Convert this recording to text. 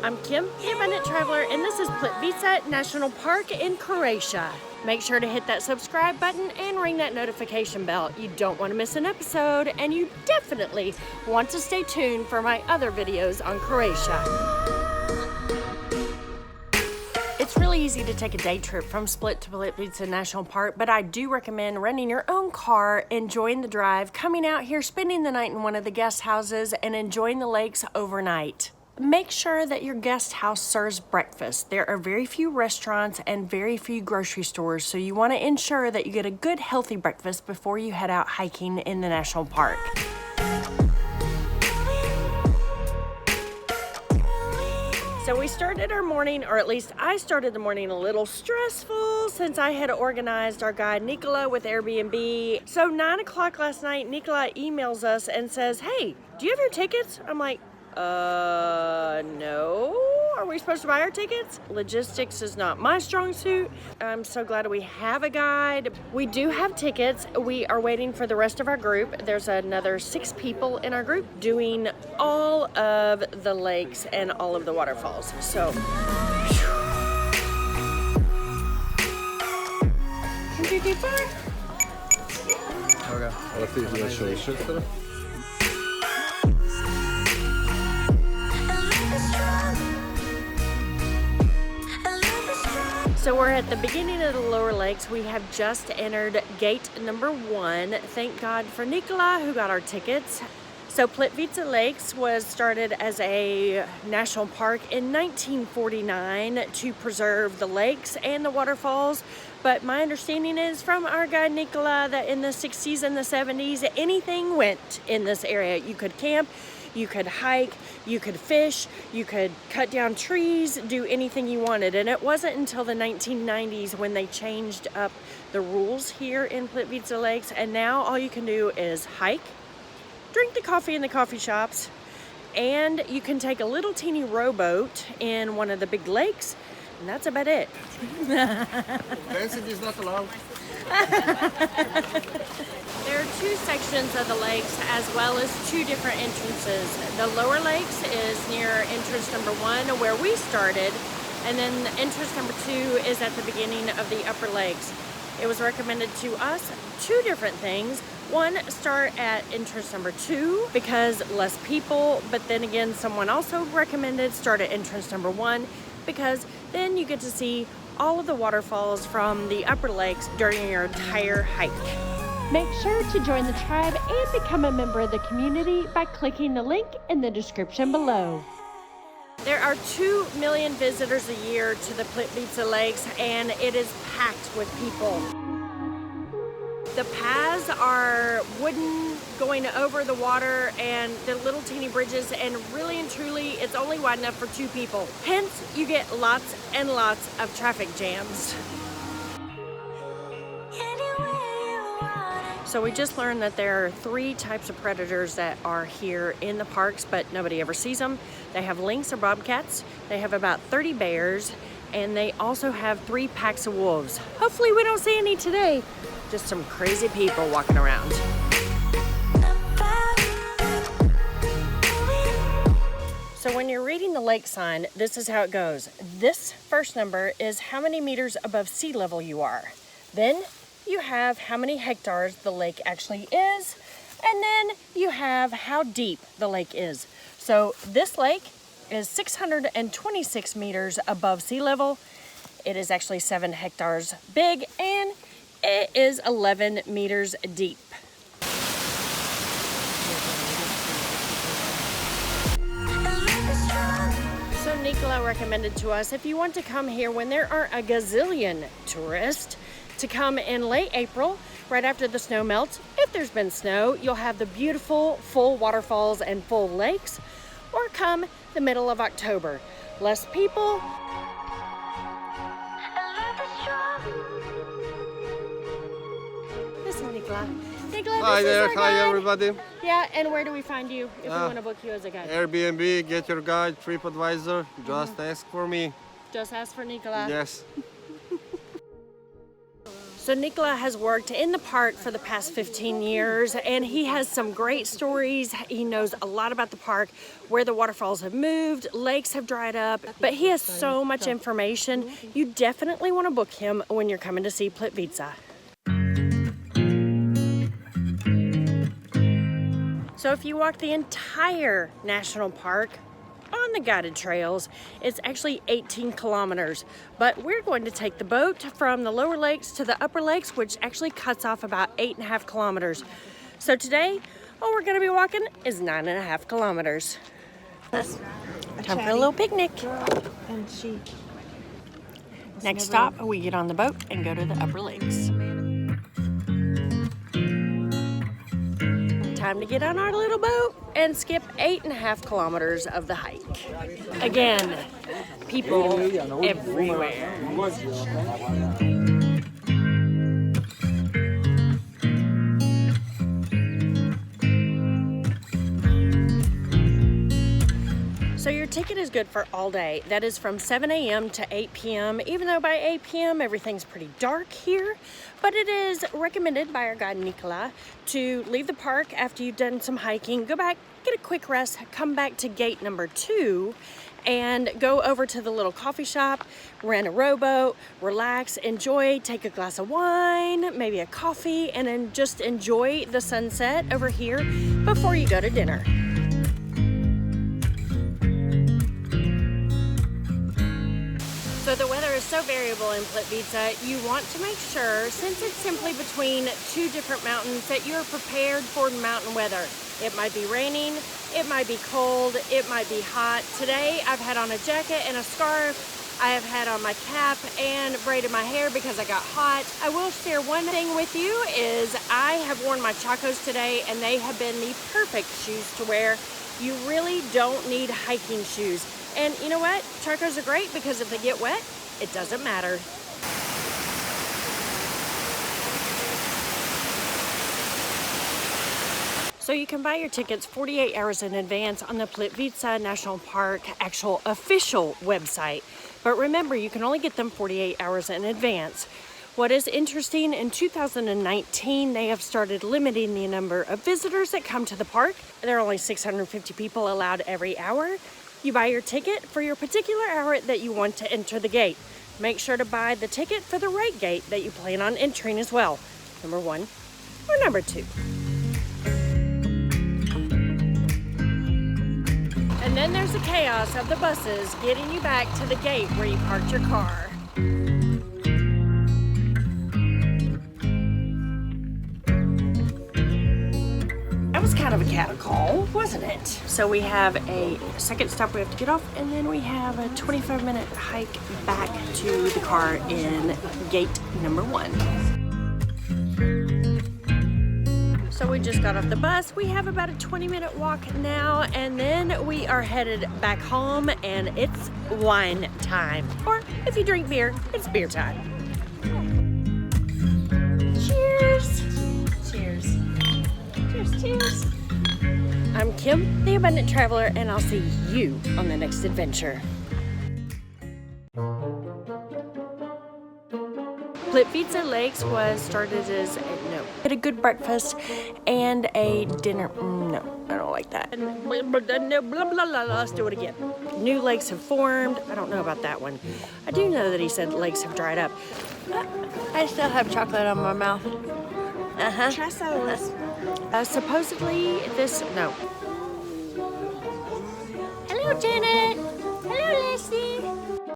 I'm Kim, the Abundant Traveler, and this is Plitvice National Park in Croatia. Make sure to hit that subscribe button and ring that notification bell. You don't want to miss an episode, and you definitely want to stay tuned for my other videos on Croatia. It's really easy to take a day trip from Split to Plitvice National Park, but I do recommend renting your own car, enjoying the drive, coming out here, spending the night in one of the guest houses, and enjoying the lakes overnight. Make sure that your guest house serves breakfast. There are very few restaurants and very few grocery stores, so you want to ensure that you get a good, healthy breakfast before you head out hiking in the national park. So we started our morning, or at least I started the morning a little stressful since I had organized our guide Nikola with Airbnb. So 9 o'clock last night, Nikola emails us and says, "Hey, do you have your tickets?" I'm like, no. Are we supposed to buy our tickets? Logistics is not my strong suit. I'm so glad we have a guide. We do have tickets. We are waiting for the rest of our group. There's another 6 people in our group doing all of the lakes and all of the waterfalls. So, So we're at the beginning of the lower lakes. We have just entered gate number 1. Thank God for Nikola who got our tickets. So Plitvice Lakes was started as a national park in 1949 to preserve the lakes and the waterfalls. But my understanding is from our guide Nikola that in the 60s and the 70s, anything went in this area. You could camp, you could hike, you could fish, you could cut down trees, do anything you wanted. And it wasn't until the 1990s when they changed up the rules here in Plitvice Lakes. And now all you can do is hike, drink the coffee in the coffee shops, and you can take a little teeny rowboat in one of the big lakes. And that's about it. Dancing is not allowed. There are 2 sections of the lakes as well as 2 different entrances. The lower lakes is near entrance number 1 where we started, and then entrance number 2 is at the beginning of the upper lakes. It was recommended to us 2 different things. One, start at entrance number 2 because less people, but then again someone also recommended start at entrance number 1 because then you get to see all of the waterfalls from the upper lakes during your entire hike. Make sure to join the tribe and become a member of the community by clicking the link in the description below. There are 2 million visitors a year to the Plitvice Lakes, and it is packed with people. The paths are wooden, going over the water, and they're little teeny bridges, and really and truly, it's only wide enough for 2 people. Hence, you get lots and lots of traffic jams. So we just learned that there are 3 types of predators that are here in the parks, but nobody ever sees them. They have lynx or bobcats, they have about 30 bears, and they also have 3 packs of wolves. Hopefully we don't see any today. Just some crazy people walking around. So when you're reading the lake sign, this is how it goes. This first number is how many meters above sea level you are. Then you have how many hectares the lake actually is, and then you have how deep the lake is. So this lake is 626 meters above sea level. It is actually 7 hectares big, and it is 11 meters deep. So Nikola recommended to us, if you want to come here when there aren't a gazillion tourists, to come in late April, right after the snow melts. If there's been snow, you'll have the beautiful full waterfalls and full lakes, or come the middle of October. Less people. This is Nikola. Nikola, Hi this there, is our hi guide. everybody. Yeah, and where do we find you if we want to book you as a guide? Airbnb, get your guide, TripAdvisor, just ask for me. Just ask for Nikola. Yes. So Nikola has worked in the park for the past 15 years, and he has some great stories. He knows a lot about the park, where the waterfalls have moved, lakes have dried up, but he has so much information. You definitely want to book him when you're coming to see Plitvice. So if you walk the entire national park on the guided trails, it's actually 18 kilometers. But we're going to take the boat from the lower lakes to the upper lakes, which actually cuts off about 8.5 kilometers. So today, all we're gonna be walking is 9.5 kilometers. Time for a little picnic. And she. Next stop, we get on the boat and go to the upper lakes. Time to get on our little boat and skip 8.5 kilometers of the hike. Again, people everywhere. So your ticket is good for all day. That is from 7 a.m. to 8 p.m. Even though by 8 p.m. everything's pretty dark here, but it is recommended by our guide Nikola to leave the park after you've done some hiking, go back, get a quick rest, come back to gate number 2 and go over to the little coffee shop, rent a rowboat, relax, enjoy, take a glass of wine, maybe a coffee, and then just enjoy the sunset over here before you go to dinner. So the weather is so variable in Plitvice, you want to make sure, since it's simply between 2 different mountains, that you're prepared for mountain weather. It might be raining, it might be cold, it might be hot. Today I've had on a jacket and a scarf. I have had on my cap and braided my hair because I got hot. I will share one thing with you is I have worn my Chacos today and they have been the perfect shoes to wear. You really don't need hiking shoes. And you know what? Chacos are great because if they get wet, it doesn't matter. So you can buy your tickets 48 hours in advance on the Plitvice National Park actual official website. But remember, you can only get them 48 hours in advance. What is interesting, in 2019, they have started limiting the number of visitors that come to the park. There are only 650 people allowed every hour. You buy your ticket for your particular hour that you want to enter the gate. Make sure to buy the ticket for the right gate that you plan on entering as well. Number 1 or number 2. And then there's the chaos of the buses getting you back to the gate where you parked your car. That was kind of a catacall, wasn't it? So we have a second stop we have to get off, and then we have a 25-minute hike back to the car in gate number 1. So we just got off the bus. We have about a 20-minute walk now, and then we are headed back home, and it's wine time. Or if you drink beer, it's beer time. Cheers! Cheers. Cheers, cheers. I'm Kim, the Abundant Traveler, and I'll see you on the next adventure. Plitvice Lakes was started as had a good breakfast and a dinner. No, I don't like that. Blah, blah, blah, blah. Let's do it again. New lakes have formed. I don't know about that one. I do know that he said lakes have dried up. I still have chocolate on my mouth. Try some of this. Supposedly this, no. Hello, Janet. Hello,